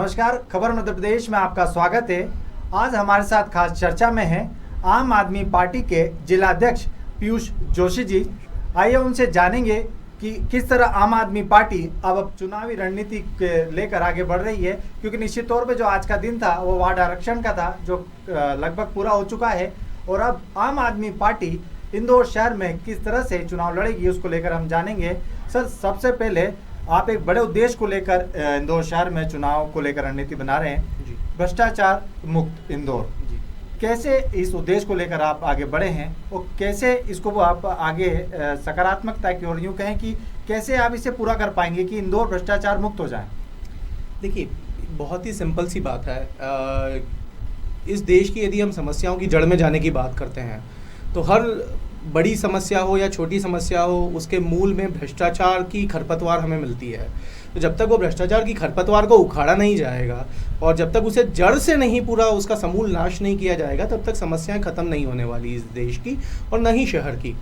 नमस्कार, खबर मध्य प्रदेश में आपका स्वागत है। आज हमारे साथ खास चर्चा में है आम आदमी पार्टी के जिलाध्यक्ष पीयूष जोशी जी। आइए उनसे जानेंगे कि किस तरह आम आदमी पार्टी अब चुनावी रणनीति के लेकर आगे बढ़ रही है, क्योंकि निश्चित तौर पे जो आज का दिन था वो वार्ड आरक्षण का था, जो लगभग पूरा हो चुका है। और अब आम आदमी पार्टी इंदौर शहर में किस तरह से चुनाव लड़ेगी उसको लेकर हम जानेंगे। सर, सबसे पहले आप एक बड़े उद्देश्य को लेकर इंदौर शहर में चुनाव को लेकर रणनीति बना रहे हैं जी, भ्रष्टाचार मुक्त इंदौर जी। कैसे इस उद्देश्य को लेकर आप आगे बढ़े हैं और कैसे इसको आप आगे सकारात्मकता की ओर यूँ कहें कि कैसे आप इसे पूरा कर पाएंगे कि इंदौर भ्रष्टाचार मुक्त हो जाए? देखिए, बहुत ही सिंपल सी बात है। इस देश की यदि हम समस्याओं की जड़ में जाने की बात करते हैं तो हर बड़ी समस्या हो या छोटी समस्या हो, उसके मूल में भ्रष्टाचार की खरपतवार हमें मिलती है। तो जब तक वो भ्रष्टाचार की खरपतवार को उखाड़ा नहीं जाएगा और जब तक उसे जड़ से नहीं पूरा उसका समूल नाश नहीं किया जाएगा, तब तक समस्याएं खत्म नहीं होने वाली इस देश की और न ही शहर की।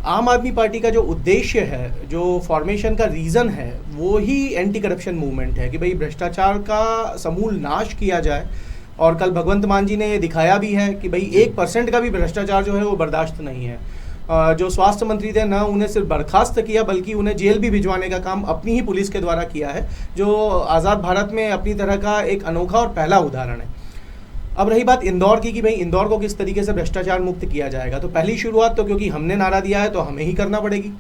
आम आदमी पार्टी का जो उद्देश्य है, जो फॉर्मेशन का रीज़न है, वो ही एंटी करप्शन मूवमेंट है कि भाई भ्रष्टाचार का समूल नाश किया जाए। और कल भगवंत मान जी ने ये दिखाया भी है कि भाई 1% का भी भ्रष्टाचार जो है वो बर्दाश्त नहीं है। जो स्वास्थ्य मंत्री थे, न उन्हें सिर्फ बर्खास्त किया बल्कि उन्हें जेल भी भिजवाने का काम अपनी ही पुलिस के द्वारा किया है, जो आज़ाद भारत में अपनी तरह का एक अनोखा और पहला उदाहरण है। अब रही बात इंदौर की कि भाई इंदौर को किस तरीके से भ्रष्टाचार मुक्त किया जाएगा, तो पहली शुरुआत तो क्योंकि हमने नारा दिया है तो हमें ही करना पड़ेगी।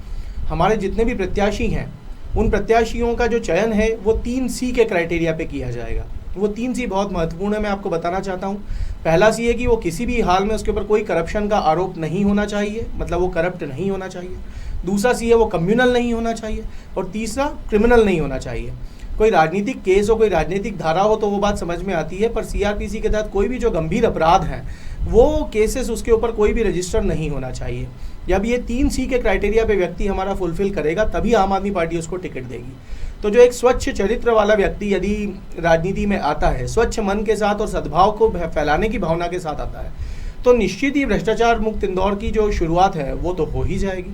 हमारे जितने भी प्रत्याशी हैं उन प्रत्याशियों का जो चयन है वो 3C के क्राइटेरिया पे किया जाएगा। वो 3C बहुत महत्वपूर्ण है, मैं आपको बताना चाहता हूँ। पहला C है कि वो किसी भी हाल में उसके ऊपर कोई करप्शन का आरोप नहीं होना चाहिए, मतलब वो करप्ट नहीं होना चाहिए। दूसरा C है वो कम्युनल नहीं होना चाहिए और तीसरा क्रिमिनल नहीं होना चाहिए। कोई राजनीतिक केस हो, कोई राजनीतिक धारा हो तो वो बात समझ में आती है, पर CRPC के तहत कोई भी जो गंभीर अपराध हैं वो केसेस, उसके ऊपर कोई भी रजिस्टर नहीं होना चाहिए। जब ये 3C के क्राइटेरिया पे व्यक्ति हमारा फुलफिल करेगा तभी आम आदमी पार्टी उसको टिकट देगी। तो जो एक स्वच्छ चरित्र वाला व्यक्ति यदि राजनीति में आता है, स्वच्छ मन के साथ और सद्भाव को फैलाने की भावना के साथ आता है, तो निश्चित ही भ्रष्टाचार मुक्त इंदौर की जो शुरुआत है वो तो हो ही जाएगी।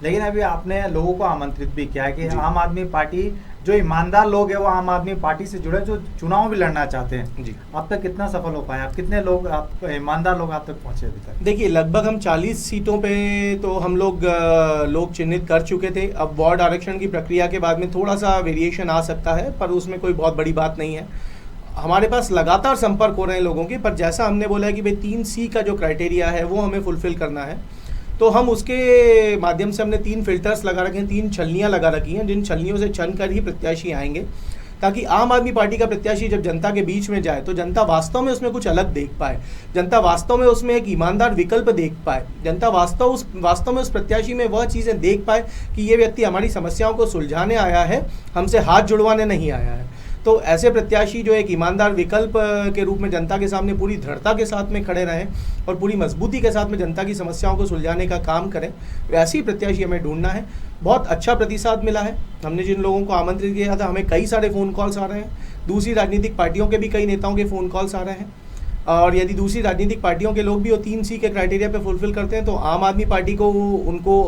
लेकिन अभी आपने लोगों को आमंत्रित भी किया है कि आम आदमी पार्टी, जो ईमानदार लोग हैं वो आम आदमी पार्टी से जुड़े, जो चुनाव भी लड़ना चाहते हैं जी, अब तक कितना सफल हो पाए आप? कितने लोग, आप ईमानदार लोग आप तक पहुंचे अभी तक? देखिए, लगभग हम 40 सीटों पे तो हम लोग चिन्हित कर चुके थे। अब वार्ड आरक्षण की प्रक्रिया के बाद में थोड़ा सा वेरिएशन आ सकता है, पर उसमें कोई बहुत बड़ी बात नहीं है। हमारे पास लगातार संपर्क हो रहे हैं लोगों के, पर जैसा हमने बोला है कि भाई 3C का जो क्राइटेरिया है वो हमें फुलफिल करना है, तो हम उसके माध्यम से हमने 3 फिल्टर्स लगा रखे हैं, 3 छलनियाँ लगा रखी हैं, जिन छलनियों से छन कर ही प्रत्याशी आएंगे, ताकि आम आदमी पार्टी का प्रत्याशी जब जनता के बीच में जाए तो जनता वास्तव में उसमें कुछ अलग देख पाए, जनता वास्तव में उसमें एक ईमानदार विकल्प देख पाए, जनता वास्तव में उस प्रत्याशी में वह चीज़ें देख पाए कि ये व्यक्ति हमारी समस्याओं को सुलझाने आया है, हमसे हाथ जुड़वाने नहीं आया है। तो ऐसे प्रत्याशी जो एक ईमानदार विकल्प के रूप में जनता के सामने पूरी दृढ़ता के साथ में खड़े रहें और पूरी मजबूती के साथ में जनता की समस्याओं को सुलझाने का काम करें, वैसे ही प्रत्याशी हमें ढूंढना है। बहुत अच्छा प्रतिसाद मिला है। हमने जिन लोगों को आमंत्रित किया था, हमें कई सारे फ़ोन कॉल्स आ रहे हैं, दूसरी राजनीतिक पार्टियों के भी कई नेताओं के फ़ोन कॉल्स आ रहे हैं। और यदि दूसरी राजनीतिक पार्टियों के लोग भी वो 3C के क्राइटेरिया पे फुलफिल करते हैं तो आम आदमी पार्टी को उनको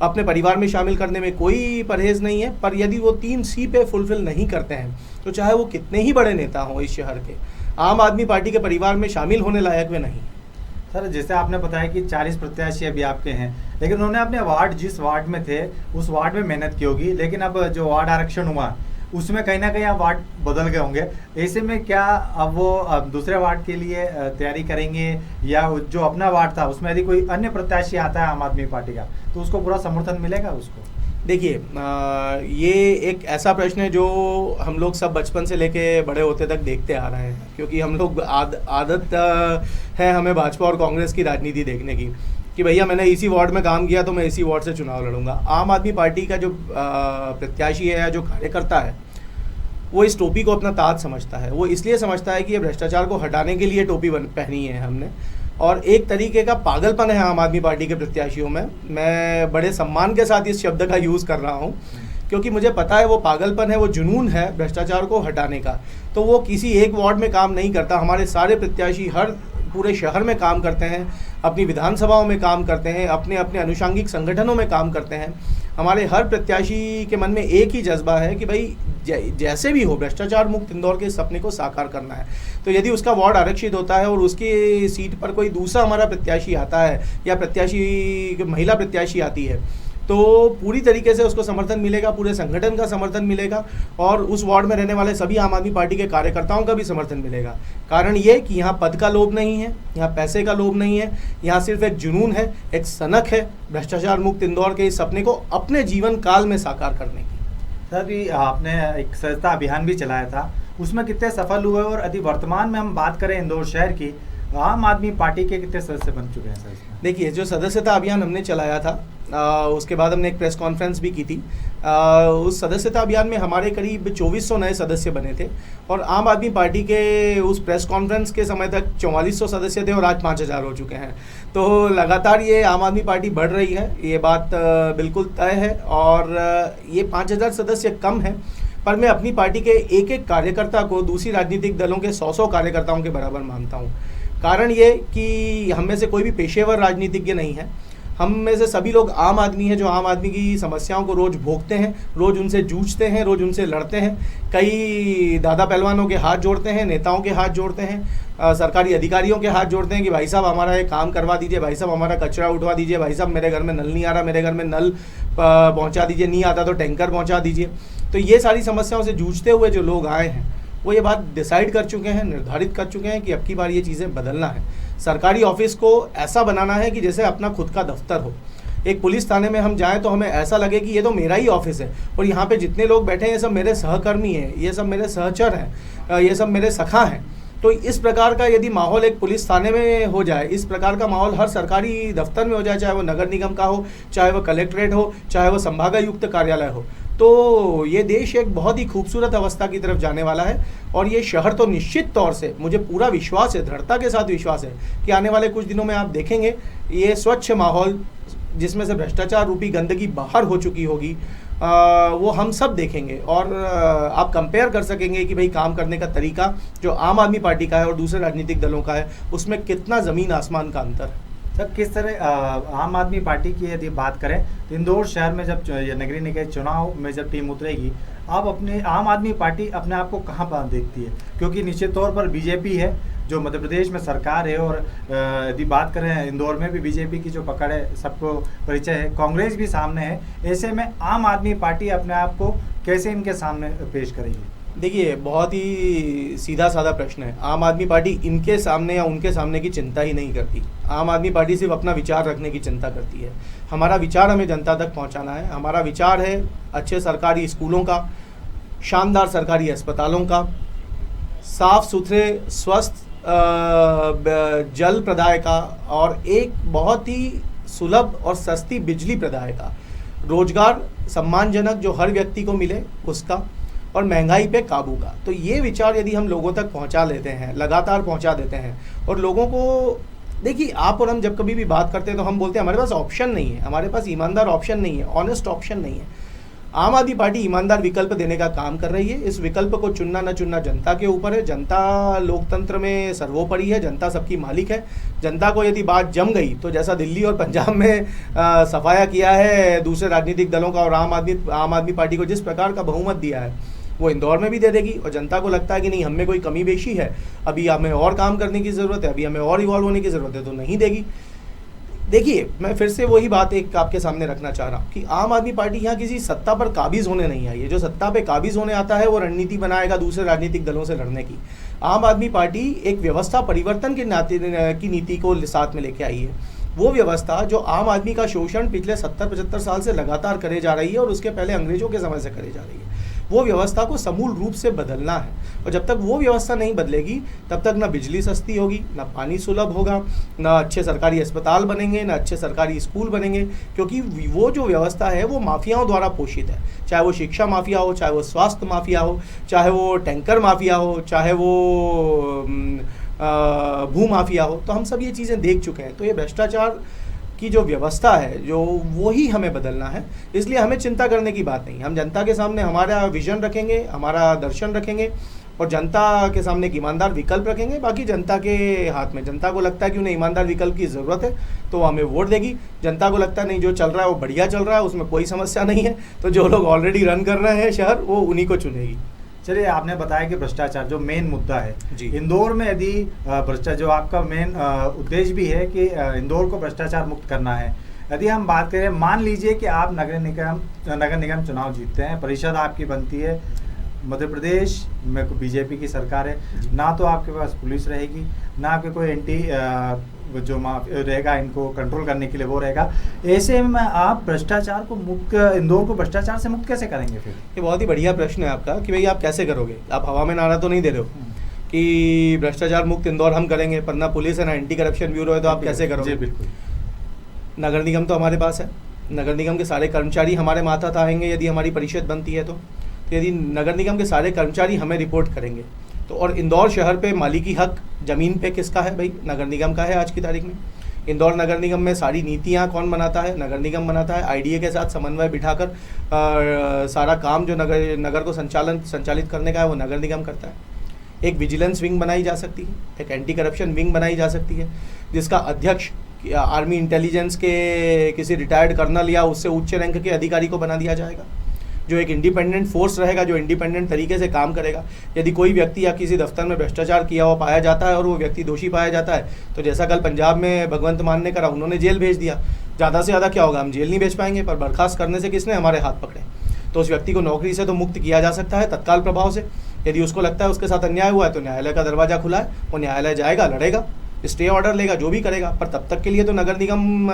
अपने परिवार में शामिल करने में कोई परहेज़ नहीं है। पर यदि वो 3C पे फुलफिल नहीं करते हैं तो चाहे वो कितने ही बड़े नेता हों इस शहर के, आम आदमी पार्टी के परिवार में शामिल होने लायक वे नहीं। सर, जैसे आपने बताया कि 40 प्रत्याशी अभी आपके हैं, लेकिन उन्होंने अपने वार्ड, जिस वार्ड में थे उस वार्ड में मेहनत की होगी, लेकिन अब जो वार्ड आरक्षण हुआ उसमें कहीं ना कहीं आप वार्ड बदल गए होंगे। ऐसे में क्या अब वो दूसरे वार्ड के लिए तैयारी करेंगे, या जो अपना वार्ड था उसमें यदि कोई अन्य प्रत्याशी आता है आम आदमी पार्टी का तो उसको पूरा समर्थन मिलेगा उसको? देखिए, ये एक ऐसा प्रश्न है जो हम लोग सब बचपन से लेके बड़े होते तक देखते आ रहे हैं, क्योंकि हम लोग आदत है हमें भाजपा और कांग्रेस की राजनीति देखने की कि भैया मैंने इसी वार्ड में काम किया तो मैं इसी वार्ड से चुनाव लड़ूंगा। आम आदमी पार्टी का जो प्रत्याशी है या जो कार्यकर्ता है वो इस टोपी को अपना ताज समझता है। वो इसलिए समझता है कि ये भ्रष्टाचार को हटाने के लिए टोपी पहनी है हमने, और एक तरीके का पागलपन है आम आदमी पार्टी के प्रत्याशियों में। मैं बड़े सम्मान के साथ इस शब्द का यूज़ कर रहा हूँ क्योंकि मुझे पता है वो पागलपन है, वो जुनून है भ्रष्टाचार को हटाने का। तो वो किसी एक वार्ड में काम नहीं करता। हमारे सारे प्रत्याशी हर पूरे शहर में काम करते हैं, अपनी विधानसभाओं में काम करते हैं, अपने अपने अनुषांगिक संगठनों में काम करते हैं। हमारे हर प्रत्याशी के मन में एक ही जज्बा है कि भाई जैसे भी हो भ्रष्टाचार मुक्त इंदौर के सपने को साकार करना है। तो यदि उसका वार्ड आरक्षित होता है और उसकी सीट पर कोई दूसरा हमारा प्रत्याशी आता है या महिला प्रत्याशी आती है, तो पूरी तरीके से उसको समर्थन मिलेगा, पूरे संगठन का समर्थन मिलेगा और उस वार्ड में रहने वाले सभी आम आदमी पार्टी के कार्यकर्ताओं का भी समर्थन मिलेगा। कारण ये कि यहाँ पद का लोभ नहीं है, यहाँ पैसे का लोभ नहीं है, यहाँ सिर्फ एक जुनून है, एक सनक है भ्रष्टाचार मुक्त इंदौर के इस सपने को अपने जीवन काल में साकार करने की। सर, भी आपने एक सदस्यता अभियान भी चलाया था, उसमें कितने सफल हुए और यदि वर्तमान में हम बात करें इंदौर शहर की, आम आदमी पार्टी के कितने सदस्य बन चुके हैं सर इसमें? देखिए, जो सदस्यता अभियान हमने चलाया था उसके बाद हमने एक प्रेस कॉन्फ्रेंस भी की थी। उस सदस्यता अभियान में हमारे करीब 2400 नए सदस्य बने थे और आम आदमी पार्टी के उस प्रेस कॉन्फ्रेंस के समय तक 4400 सदस्य थे और आज 5000 हो चुके हैं। तो लगातार ये आम आदमी पार्टी बढ़ रही है, ये बात बिल्कुल तय है और ये 5000 सदस्य कम है, पर मैं अपनी पार्टी के एक एक कार्यकर्ता को दूसरी राजनीतिक दलों के 100 कार्यकर्ताओं के बराबर मानता हूँ। कारण ये कि हम में से कोई भी पेशेवर राजनीतिज्ञ नहीं है, हम में से सभी लोग आम आदमी हैं जो आम आदमी की समस्याओं को रोज़ भोगते हैं, रोज़ उनसे जूझते हैं, रोज़ उनसे लड़ते हैं। कई दादा पहलवानों के हाथ जोड़ते हैं, नेताओं के हाथ जोड़ते हैं, सरकारी अधिकारियों के हाथ जोड़ते हैं कि भाई साहब हमारा ये काम करवा दीजिए, भाई साहब हमारा कचरा उठवा दीजिए, भाई साहब मेरे घर में नल नहीं आ रहा, मेरे घर में नल पहुँचा दीजिए, नहीं आता तो टैंकर पहुँचा दीजिए। तो ये सारी समस्याओं से जूझते हुए जो लोग आए हैं वो ये बात डिसाइड कर चुके हैं, निर्धारित कर चुके हैं कि अब की बार ये चीज़ें बदलना है। सरकारी ऑफिस को ऐसा बनाना है कि जैसे अपना खुद का दफ्तर हो। एक पुलिस थाने में हम जाएं तो हमें ऐसा लगे कि ये तो मेरा ही ऑफिस है और यहाँ पे जितने लोग बैठे हैं ये सब मेरे सहकर्मी हैं, ये सब मेरे सहचर हैं, ये सब मेरे सखा हैं। तो इस प्रकार का यदि माहौल एक पुलिस थाने में हो जाए, इस प्रकार का माहौल हर सरकारी दफ्तर में हो जाए, चाहे वो नगर निगम का हो, चाहे वो कलेक्ट्रेट हो, चाहे वो संभागायुक्त कार्यालय हो, तो ये देश एक बहुत ही खूबसूरत अवस्था की तरफ जाने वाला है। और ये शहर तो निश्चित तौर से, मुझे पूरा विश्वास है, दृढ़ता के साथ विश्वास है कि आने वाले कुछ दिनों में आप देखेंगे ये स्वच्छ माहौल जिसमें से भ्रष्टाचार रूपी गंदगी बाहर हो चुकी होगी, वो हम सब देखेंगे और आप कंपेयर कर सकेंगे कि भाई काम करने का तरीका जो आम आदमी पार्टी का है और दूसरे राजनीतिक दलों का है उसमें कितना ज़मीन आसमान का अंतर है। सर, किस तरह आम आदमी पार्टी की यदि बात करें तो इंदौर शहर में जब नगरीय निकाय चुनाव में जब टीम उतरेगी, आप अपने आम आदमी पार्टी अपने आप को कहाँ पर देखती है? क्योंकि निश्चित तौर पर बीजेपी है जो मध्य प्रदेश में सरकार है और यदि बात करें इंदौर में भी बीजेपी की जो पकड़ है सबको परिचय है, कांग्रेस भी सामने है। ऐसे में आम आदमी पार्टी अपने आप को कैसे इनके सामने पेश करेगी? देखिए, बहुत ही सीधा साधा प्रश्न है। आम आदमी पार्टी इनके सामने या उनके सामने की चिंता ही नहीं करती। आम आदमी पार्टी सिर्फ अपना विचार रखने की चिंता करती है। हमारा विचार हमें जनता तक पहुंचाना है। हमारा विचार है अच्छे सरकारी स्कूलों का, शानदार सरकारी अस्पतालों का, साफ सुथरे स्वस्थ जल प्रदाय का और एक बहुत ही सुलभ और सस्ती बिजली प्रदाय का, रोजगार सम्मानजनक जो हर व्यक्ति को मिले उसका, और महंगाई पे काबू का। तो ये विचार यदि हम लोगों तक पहुंचा लेते हैं, लगातार पहुंचा देते हैं और लोगों को, देखिए आप और हम जब कभी भी बात करते हैं तो हम बोलते हैं हमारे पास ऑप्शन नहीं है, हमारे पास ईमानदार ऑप्शन नहीं है, ऑनेस्ट ऑप्शन नहीं है। आम आदमी पार्टी ईमानदार विकल्प देने का काम कर रही है। इस विकल्प को चुनना न चुनना जनता के ऊपर है। जनता लोकतंत्र में सर्वोपरि है, जनता सबकी मालिक है। जनता को यदि बात जम गई तो जैसा दिल्ली और पंजाब में सफाया किया है दूसरे राजनीतिक दलों का और आम आदमी पार्टी को जिस प्रकार का बहुमत दिया है वो इंदौर में भी दे देगी। और जनता को लगता है कि नहीं, हमें कोई कमी बेशी है, अभी हमें और काम करने की ज़रूरत है, अभी हमें और इवॉल्व होने की ज़रूरत है, तो नहीं देगी। देखिए, मैं फिर से वही बात एक आपके सामने रखना चाह रहा हूँ कि आम आदमी पार्टी यहाँ किसी सत्ता पर काबिज होने नहीं आई है। जो सत्ता पे काबिज होने आता है वो रणनीति बनाएगा दूसरे राजनीतिक दलों से लड़ने की। आम आदमी पार्टी एक व्यवस्था परिवर्तन की नीति को साथ में लेके आई है। वो व्यवस्था जो आम आदमी का शोषण पिछले 70-75 साल से लगातार करे जा रही है और उसके पहले अंग्रेजों के समय से करे जा रही है, वो व्यवस्था को समूल रूप से बदलना है। और जब तक वो व्यवस्था नहीं बदलेगी तब तक ना बिजली सस्ती होगी, ना पानी सुलभ होगा, ना अच्छे सरकारी अस्पताल बनेंगे, ना अच्छे सरकारी स्कूल बनेंगे, क्योंकि वो जो व्यवस्था है वो माफियाओं द्वारा पोषित है। चाहे वो शिक्षा माफिया हो, चाहे वो स्वास्थ्य माफिया हो, चाहे वो टैंकर माफिया हो, चाहे वो भू माफिया हो। तो हम सब ये चीज़ें देख चुके हैं। तो ये भ्रष्टाचार की जो व्यवस्था है जो वही हमें बदलना है। इसलिए हमें चिंता करने की बात नहीं, हम जनता के सामने हमारा विजन रखेंगे, हमारा दर्शन रखेंगे और जनता के सामने एक ईमानदार विकल्प रखेंगे। बाकी जनता के हाथ में, जनता को लगता है कि उन्हें ईमानदार विकल्प की ज़रूरत है तो वो हमें वोट देगी। जनता को लगता है नहीं, जो चल रहा है वो बढ़िया चल रहा है, उसमें कोई समस्या नहीं है, तो जो लोग ऑलरेडी रन कर रहे हैं शहर, वो उन्हीं को चुनेगी। चलिए, आपने बताया कि भ्रष्टाचार जो मेन मुद्दा है जी। इंदौर में, यदि भ्रष्टाचार जो आपका मेन उद्देश्य भी है कि इंदौर को भ्रष्टाचार मुक्त करना है, यदि हम बात करें, मान लीजिए कि आप नगर निगम चुनाव जीतते हैं, परिषद आपकी बनती है, मध्य प्रदेश में बीजेपी की सरकार है, ना तो आपके पास पुलिस रहेगी, ना आपके कोई एंटी जो रहेगा इनको कंट्रोल करने के लिए वो रहेगा, ऐसे में आप भ्रष्टाचार को मुक्त, इंदौर को भ्रष्टाचार से मुक्त कैसे करेंगे फिर? ये बहुत ही बढ़िया प्रश्न है आपका कि भाई आप कैसे करोगे। आप हवा में नारा तो नहीं दे रहे हो कि भ्रष्टाचार मुक्त इंदौर हम करेंगे, पर ना पुलिस है ना एंटी करप्शन ब्यूरो है, तो आप कैसे करोगे? बिल्कुल। नगर निगम तो हमारे पास है, नगर निगम के सारे कर्मचारी हमारे मातहत आएंगे यदि हमारी परिषद बनती है तो यदि नगर निगम के सारे कर्मचारी हमें रिपोर्ट करेंगे तो, और इंदौर शहर पे मालिकी हक ज़मीन पे किसका है भाई? नगर निगम का है आज की तारीख में। इंदौर नगर निगम में सारी नीतियाँ कौन बनाता है? नगर निगम बनाता है। आईडीए के साथ समन्वय बिठाकर सारा काम जो नगर को संचालित करने का है वो नगर निगम करता है। एक विजिलेंस विंग बनाई जा सकती है, एक एंटी करप्शन विंग बनाई जा सकती है, जिसका अध्यक्ष आर्मी इंटेलिजेंस के किसी रिटायर्ड कर्नल या उससे उच्च रैंक के अधिकारी को बना दिया जाएगा, जो एक इंडिपेंडेंट फोर्स रहेगा, जो इंडिपेंडेंट तरीके से काम करेगा। यदि कोई व्यक्ति या किसी दफ्तर में भ्रष्टाचार किया हुआ पाया जाता है और वो व्यक्ति दोषी पाया जाता है, तो जैसा कल पंजाब में भगवंत मान ने करा, उन्होंने जेल भेज दिया। ज़्यादा से ज़्यादा क्या होगा? हम जेल नहीं भेज पाएंगे, पर बर्खास्त करने से किसने हमारे हाथ पकड़े? तो उस व्यक्ति को नौकरी से तो मुक्त किया जा सकता है तत्काल प्रभाव से। यदि उसको लगता है उसके साथ अन्याय हुआ है तो न्यायालय का दरवाज़ा खुला है, वो न्यायालय जाएगा, लड़ेगा, स्टे ऑर्डर लेगा, जो भी करेगा, पर तब तक के लिए तो नगर निगम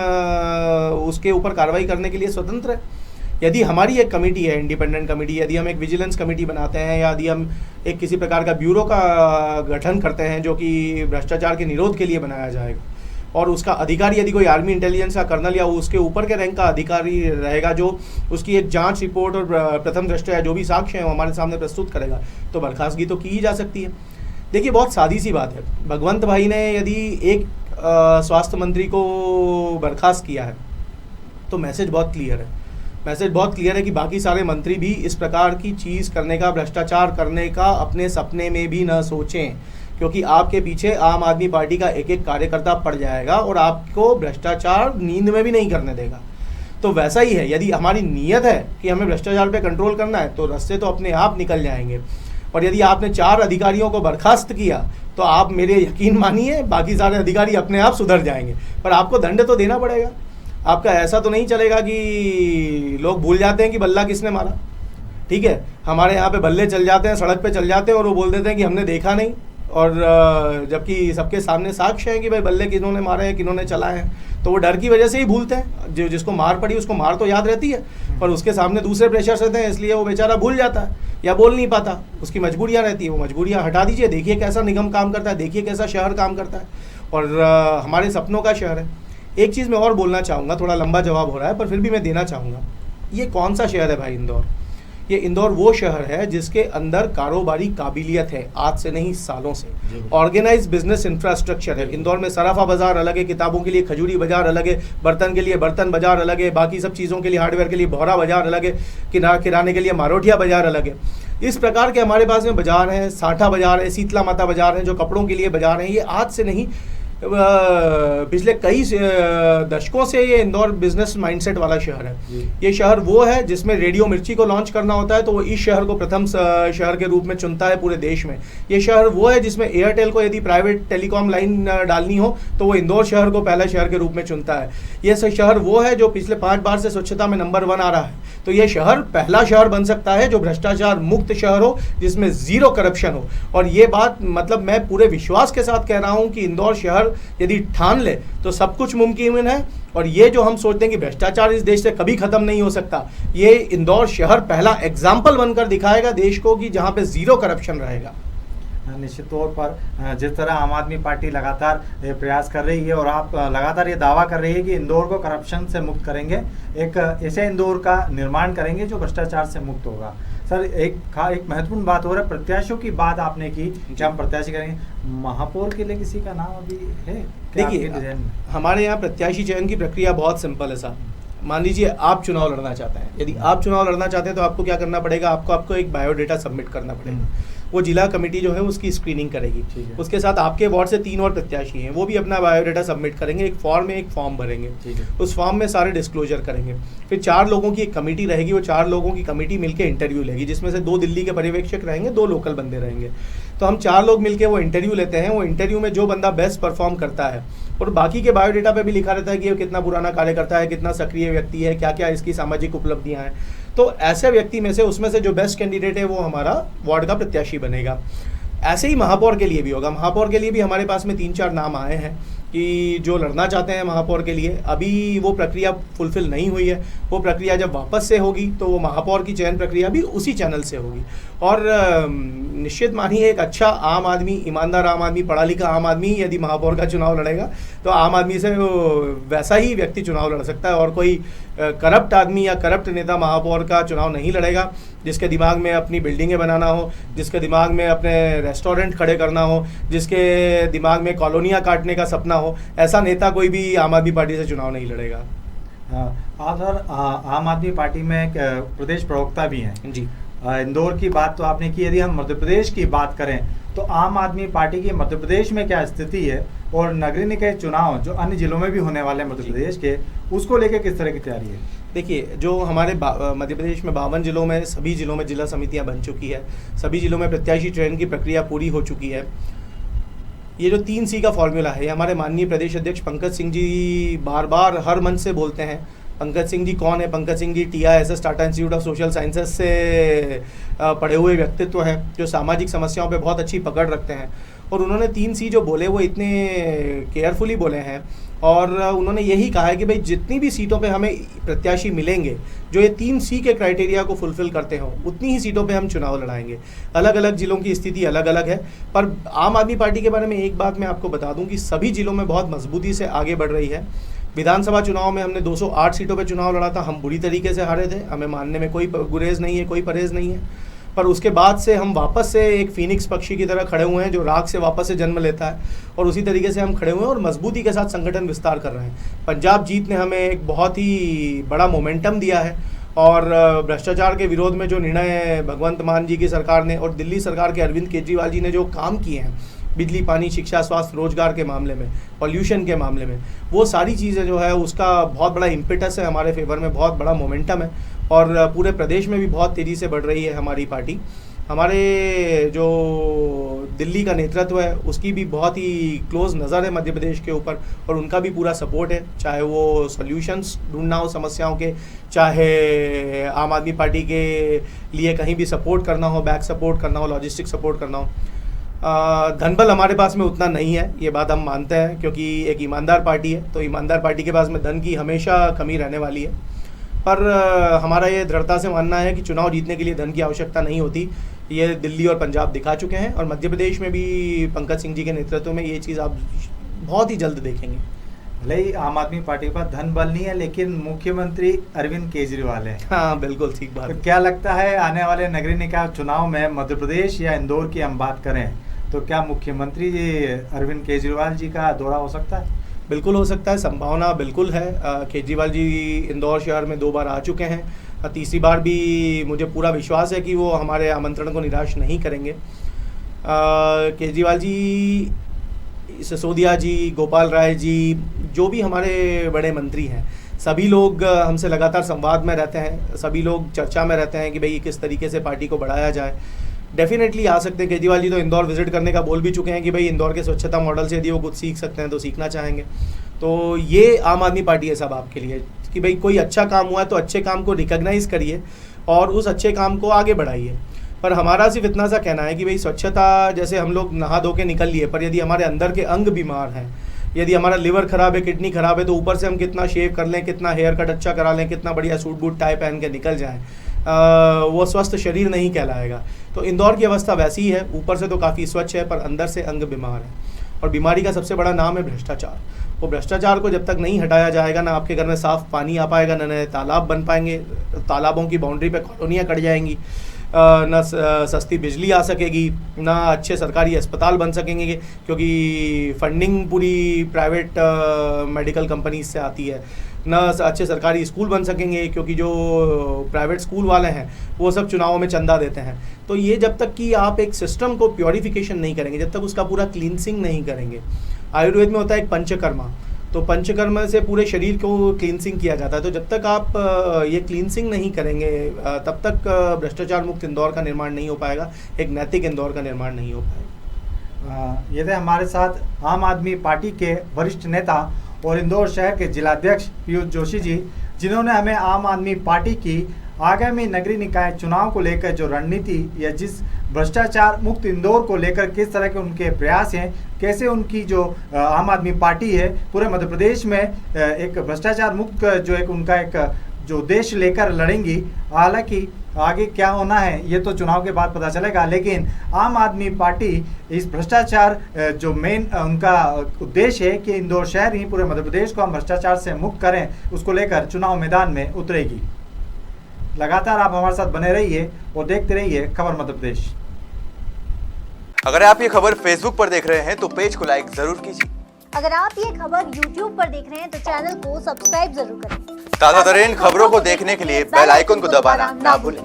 उसके ऊपर कार्रवाई करने के लिए स्वतंत्र है। यदि हमारी एक कमेटी है, इंडिपेंडेंट कमेटी, यदि हम एक विजिलेंस कमेटी बनाते हैं या यदि हम एक किसी प्रकार का ब्यूरो का गठन करते हैं जो कि भ्रष्टाचार के निरोध के लिए बनाया जाएगा, और उसका अधिकारी यदि कोई आर्मी इंटेलिजेंस का कर्नल या उसके ऊपर के रैंक का अधिकारी रहेगा जो उसकी एक जांच रिपोर्ट और प्रथम दृष्टया या जो भी साक्ष्य है वो हमारे सामने प्रस्तुत करेगा, तो बर्खास्तगी तो की ही जा सकती है। देखिए, बहुत सादी सी बात है। भगवंत भाई ने यदि एक स्वास्थ्य मंत्री को बर्खास्त किया है तो मैसेज बहुत क्लियर है। मैसेज बहुत क्लियर है कि बाकी सारे मंत्री भी इस प्रकार की चीज़ करने का, भ्रष्टाचार करने का अपने सपने में भी न सोचें, क्योंकि आपके पीछे आम आदमी पार्टी का एक एक कार्यकर्ता पड़ जाएगा और आपको भ्रष्टाचार नींद में भी नहीं करने देगा। तो वैसा ही है, यदि हमारी नीयत है कि हमें भ्रष्टाचार पे कंट्रोल करना है तो रास्ते तो अपने आप निकल जाएंगे। और यदि आपने 4 अधिकारियों को बर्खास्त किया तो आप मेरे यकीन मानिए बाकी सारे अधिकारी अपने आप सुधर जाएंगे, पर आपको दंड तो देना पड़ेगा। आपका ऐसा तो नहीं चलेगा कि लोग भूल जाते हैं कि बल्ला किसने मारा। ठीक है, हमारे यहाँ पे बल्ले चल जाते हैं, सड़क पे चल जाते हैं और वो बोल देते हैं कि हमने देखा नहीं, और जबकि सबके सामने साक्ष्य है कि भाई बल्ले किन्होंने मारे हैं, किन्होंने चलाए हैं, तो वो डर की वजह से ही भूलते हैं। जो जिसको मार पड़ी उसको मार तो याद रहती है, पर उसके सामने दूसरे प्रेशर्स रहते हैं, इसलिए वो बेचारा भूल जाता है या बोल नहीं पाता, उसकी मजबूरियाँ रहती है। वो मजबूरियाँ हटा दीजिए, देखिए कैसा निगम काम करता है, देखिए कैसा शहर काम करता है, और हमारे सपनों का शहर है। एक चीज़ मैं और बोलना चाहूँगा, थोड़ा लंबा जवाब हो रहा है पर फिर भी मैं देना चाहूँगा। ये कौन सा शहर है भाई इंदौर? ये इंदौर वो शहर है जिसके अंदर कारोबारी काबिलियत है, आज से नहीं सालों से। ऑर्गेनाइज बिजनेस इंफ्रास्ट्रक्चर है। इंदौर में सराफा बाजार अलग है, किताबों के लिए खजूरी बाजार अलग है, बर्तन के लिए बर्तन बाजार अलग है, बाकी सब चीज़ों के लिए, हार्डवेयर के लिए भौरा बाजार अलग है, किराने के लिए मारोठिया बाजार अलग है। इस प्रकार के हमारे पास में बाजार हैं, साठा बाजार है, शीतला माता बाजार है, जो कपड़ों के लिए बाजार हैं। ये आज से नहीं, पिछले कई दशकों से ये इंदौर बिजनेस माइंडसेट वाला शहर है। ये शहर वो है जिसमें रेडियो मिर्ची को लॉन्च करना होता है तो वो इस शहर को प्रथम शहर के रूप में चुनता है पूरे देश में। ये शहर वो है जिसमें एयरटेल को यदि प्राइवेट टेलीकॉम लाइन डालनी हो तो वो इंदौर शहर को पहले शहर के रूप में चुनता है। ये शहर वो है जो पिछले 5 बार से स्वच्छता में नंबर 1 आ रहा है। तो ये शहर पहला शहर बन सकता है जो भ्रष्टाचार मुक्त शहर हो, जिसमें जीरो करप्शन हो। और ये बात मतलब मैं पूरे विश्वास के साथ कह रहा हूँ कि इंदौर शहर यदि ठान ले तो सब कुछ मुमकिन है। और ये जो हम सोचते हैं कि भ्रष्टाचार इस देश से कभी खत्म नहीं हो सकता, ये इंदौर शहर पहला एग्जाम्पल बनकर दिखाएगा देश को कि जहाँ पे जीरो करप्शन रहेगा। निश्चित तौर पर जिस तरह आम आदमी पार्टी लगातार प्रयास कर रही है और आप लगातार ये दावा कर रही है कि इंदौर को करप्शन से मुक्त करेंगे, एक ऐसे इंदौर का निर्माण करेंगे जो भ्रष्टाचार से मुक्त होगा। सर, एक महत्वपूर्ण बात हो रहा है, प्रत्याशियों की बात आपने की कि हम प्रत्याशी करेंगे। महापौर के लिए किसी का नाम अभी है? देखिए, हमारे यहाँ प्रत्याशी चयन की प्रक्रिया बहुत सिंपल है साहब। मान लीजिए आप चुनाव लड़ना चाहते हैं, यदि आप चुनाव लड़ना चाहते हैं तो आपको क्या करना पड़ेगा? आपको एक बायोडेटा सबमिट करना पड़ेगा। वो जिला कमेटी जो है उसकी स्क्रीनिंग करेगी। उसके साथ आपके वार्ड से 3 और प्रत्याशी हैं, वो भी अपना बायोडाटा सबमिट करेंगे, एक फॉर्म में एक फॉर्म भरेंगे, उस फॉर्म में सारे डिस्क्लोजर करेंगे। फिर 4 लोगों की एक कमेटी रहेगी, वो 4 लोगों की कमेटी मिलकर इंटरव्यू लेगी, जिसमें से 2 दिल्ली के पर्यवेक्षक रहेंगे, 2 लोकल बंदे रहेंगे। तो हम 4 लोग मिलकर वो इंटरव्यू लेते हैं। वो इंटरव्यू में जो बंदा बेस्ट परफॉर्म करता है, और बाकी के बायोडाटा पे भी लिखा रहता है कि ये कितना पुराना कार्य करता है, कितना सक्रिय व्यक्ति है, क्या क्या इसकी सामाजिक उपलब्धियां हैं, तो ऐसे व्यक्ति में से उसमें से जो बेस्ट कैंडिडेट है वो हमारा वार्ड का प्रत्याशी बनेगा। ऐसे ही महापौर के लिए भी होगा। महापौर के लिए भी हमारे पास में 3-4 नाम आए हैं कि जो लड़ना चाहते हैं महापौर के लिए। अभी वो प्रक्रिया फुलफिल नहीं हुई है, वो प्रक्रिया जब वापस से होगी तो वो महापौर की चयन प्रक्रिया भी उसी चैनल से होगी। और निश्चित मानिए एक अच्छा आम आदमी, ईमानदार आम आदमी, पढ़ा लिखा आम आदमी यदि महापौर का चुनाव लड़ेगा तो आम आदमी से वैसा ही व्यक्ति चुनाव लड़ सकता है, और कोई करप्ट आदमी या करप्ट नेता महापौर का चुनाव नहीं लड़ेगा। जिसके दिमाग में अपनी बिल्डिंगें बनाना हो, जिसके दिमाग में अपने रेस्टोरेंट खड़े करना हो, जिसके दिमाग में कॉलोनियाँ काटने का सपना हो, ऐसा नेता कोई भी आम आदमी पार्टी से चुनाव नहीं लड़ेगा। आप सर आम आदमी पार्टी में एक प्रदेश प्रवक्ता भी हैं जी। इंदौर की बात तो आपने की, यदि हम मध्य प्रदेश की बात करें तो आम आदमी पार्टी की मध्य प्रदेश में क्या स्थिति है, और नगरीय निकाय चुनाव जो अन्य जिलों में भी होने वाले हैं मध्य प्रदेश के, उसको लेकर किस तरह की तैयारी है? देखिए, जो हमारे मध्य प्रदेश में 52 जिलों में, सभी जिलों में जिला समितियां बन चुकी है, सभी जिलों में प्रत्याशी चयन की प्रक्रिया पूरी हो चुकी है। ये जो 3C का फॉर्मूला है, हमारे माननीय प्रदेश अध्यक्ष पंकज सिंह जी बार बार हर मंच से बोलते हैं। पंकज सिंह जी कौन है? Pankaj Singh ji TISS Tata institute of social sciences से पढ़े हुए व्यक्तित्व हैं, जो सामाजिक समस्याओं पे बहुत अच्छी पकड़ रखते हैं। और उन्होंने 3C जो बोले वो इतने केयरफुली बोले हैं, और उन्होंने यही कहा है कि भाई जितनी भी सीटों पे हमें प्रत्याशी मिलेंगे जो ये 3C के क्राइटेरिया को फुलफिल करते हों, उतनी ही सीटों पे हम चुनाव लड़ाएंगे। अलग अलग जिलों की स्थिति अलग अलग है, पर आम आदमी पार्टी के बारे में एक बात मैं आपको बता दूं कि सभी जिलों में बहुत मजबूती से आगे बढ़ रही है। विधानसभा चुनाव में हमने 208 सीटों पे चुनाव लड़ा था, हम बुरी तरीके से हारे थे, हमें मानने में कोई गुरेज नहीं है, कोई परहेज नहीं है। पर उसके बाद से हम वापस से एक फीनिक्स पक्षी की तरह खड़े हुए हैं जो राख से वापस से जन्म लेता है, और उसी तरीके से हम खड़े हुए हैं और मजबूती के साथ संगठन विस्तार कर रहे हैं। पंजाब जीत ने हमें एक बहुत ही बड़ा मोमेंटम दिया है, और भ्रष्टाचार के विरोध में जो निर्णय भगवंत मान जी की सरकार ने और दिल्ली सरकार के अरविंद केजरीवाल जी ने जो काम किए हैं, बिजली, पानी, शिक्षा, स्वास्थ्य, रोजगार के मामले में, पॉल्यूशन के मामले में, वो सारी चीज़ें जो है उसका बहुत बड़ा इम्पेटस है हमारे फेवर में, बहुत बड़ा मोमेंटम है, और पूरे प्रदेश में भी बहुत तेज़ी से बढ़ रही है हमारी पार्टी। हमारे जो दिल्ली का नेतृत्व है उसकी भी बहुत ही क्लोज नज़र है मध्य प्रदेश के ऊपर, और उनका भी पूरा सपोर्ट है, चाहे वो सॉल्यूशंस ढूंढना हो समस्याओं के, चाहे आम आदमी पार्टी के लिए कहीं भी सपोर्ट करना हो, बैक सपोर्ट करना हो, लॉजिस्टिक सपोर्ट करना हो। धनबल हमारे पास में उतना नहीं है, ये बात हम मानते हैं, क्योंकि एक ईमानदार पार्टी है, तो ईमानदार पार्टी के पास में धन की हमेशा कमी रहने वाली है। पर हमारा ये दृढ़ता से मानना है कि चुनाव जीतने के लिए धन की आवश्यकता नहीं होती, ये दिल्ली और पंजाब दिखा चुके हैं, और मध्य प्रदेश में भी पंकज सिंह जी के नेतृत्व में ये चीज़ आप बहुत ही जल्द देखेंगे। भले ही आम आदमी पार्टी के पास धन बल नहीं है, लेकिन मुख्यमंत्री अरविंद केजरीवाल है। हाँ, बिल्कुल ठीक बात। तो क्या लगता है आने वाले नगरीय निकाय चुनाव में मध्य प्रदेश या इंदौर की हम बात करें तो क्या मुख्यमंत्री अरविंद केजरीवाल जी का दौरा हो सकता है? बिल्कुल हो सकता है, संभावना बिल्कुल है। केजरीवाल जी इंदौर शहर में 2 बार आ चुके हैं, तीसरी बार भी मुझे पूरा विश्वास है कि वो हमारे आमंत्रण को निराश नहीं करेंगे। केजरीवाल जी, सिसोदिया जी, गोपाल राय जी, जो भी हमारे बड़े मंत्री हैं, सभी लोग हमसे लगातार संवाद में रहते हैं, सभी लोग चर्चा में रहते हैं कि भाई किस तरीके से पार्टी को बढ़ाया जाए। डेफिनेटली आ सकते हैं। केजरीवाल जी तो इंदौर विजिट करने का बोल भी चुके हैं कि भाई इंदौर के स्वच्छता मॉडल से यदि वो कुछ सीख सकते हैं तो सीखना चाहेंगे। तो ये आम आदमी पार्टी है सब आपके लिए कि भाई कोई अच्छा काम हुआ है तो अच्छे काम को रिकॉग्नाइज करिए और उस अच्छे काम को आगे बढ़ाइए। पर हमारा सिर्फ इतना सा कहना है कि भाई स्वच्छता, जैसे हम लोग नहा धो के निकल लिए, पर यदि हमारे अंदर के अंग बीमार हैं, यदि हमारा लिवर खराब है, किडनी खराब है, तो ऊपर से हम कितना शेव कर लें, कितना हेयर कट अच्छा करा लें, कितना बढ़िया सूट बूट टाई पहन के निकल जाएं, वो स्वस्थ शरीर नहीं कहलाएगा। तो इंदौर की अवस्था वैसी ही है, ऊपर से तो काफ़ी स्वच्छ है पर अंदर से अंग बीमार है। और बीमारी का सबसे बड़ा नाम है भ्रष्टाचार। वो भ्रष्टाचार को जब तक नहीं हटाया जाएगा, ना आपके घर में साफ पानी आ पाएगा, ना नए तालाब बन पाएंगे, तालाबों की बाउंड्री पे कॉलोनियाँ कट जाएंगी, ना सस्ती बिजली आ सकेगी, ना अच्छे सरकारी अस्पताल बन सकेंगे, क्योंकि फंडिंग पूरी प्राइवेट मेडिकल कंपनीज से आती है, न अच्छे सरकारी स्कूल बन सकेंगे, क्योंकि जो प्राइवेट स्कूल वाले हैं वो सब चुनावों में चंदा देते हैं। तो ये जब तक कि आप एक सिस्टम को प्योरिफिकेशन नहीं करेंगे, जब तक उसका पूरा क्लींसिंग नहीं करेंगे, आयुर्वेद में होता है एक पंचकर्मा, तो पंचकर्मा से पूरे शरीर को क्लींसिंग किया जाता है। तो जब तक आप ये क्लींसिंग नहीं करेंगे तब तक भ्रष्टाचार मुक्त इंदौर का निर्माण नहीं हो पाएगा, एक नैतिक इंदौर का निर्माण नहीं हो पाएगा। ये थे हमारे साथ आम आदमी पार्टी के वरिष्ठ नेता और इंदौर शहर के जिलाध्यक्ष पीयूष जोशी जी, जिन्होंने हमें आम आदमी पार्टी की आगामी नगरीय निकाय चुनाव को लेकर जो रणनीति या जिस भ्रष्टाचार मुक्त इंदौर को लेकर किस तरह के उनके प्रयास हैं, कैसे उनकी जो आम आदमी पार्टी है पूरे मध्य प्रदेश में एक भ्रष्टाचार मुक्त जो एक उनका एक जो उद्देश्य लेकर लड़ेंगी। हालांकि आगे क्या होना है ये तो चुनाव के बाद पता चलेगा, लेकिन आम आदमी पार्टी इस भ्रष्टाचार जो मेन उनका उद्देश्य है कि इंदौर शहर ही पूरे मध्य प्रदेश को हम भ्रष्टाचार से मुक्त करें, उसको लेकर चुनाव मैदान में उतरेगी। लगातार आप हमारे साथ बने रहिए और देखते रहिए खबर मध्य प्रदेश। अगर आप ये खबर फेसबुक पर देख रहे हैं तो पेज को लाइक जरूर कीजिए। अगर आप ये खबर YouTube पर देख रहे हैं तो चैनल को सब्सक्राइब जरूर करें। ताज़ा तरीन खबरों को देखने के लिए बेल आइकन को दबाना ना भूलें।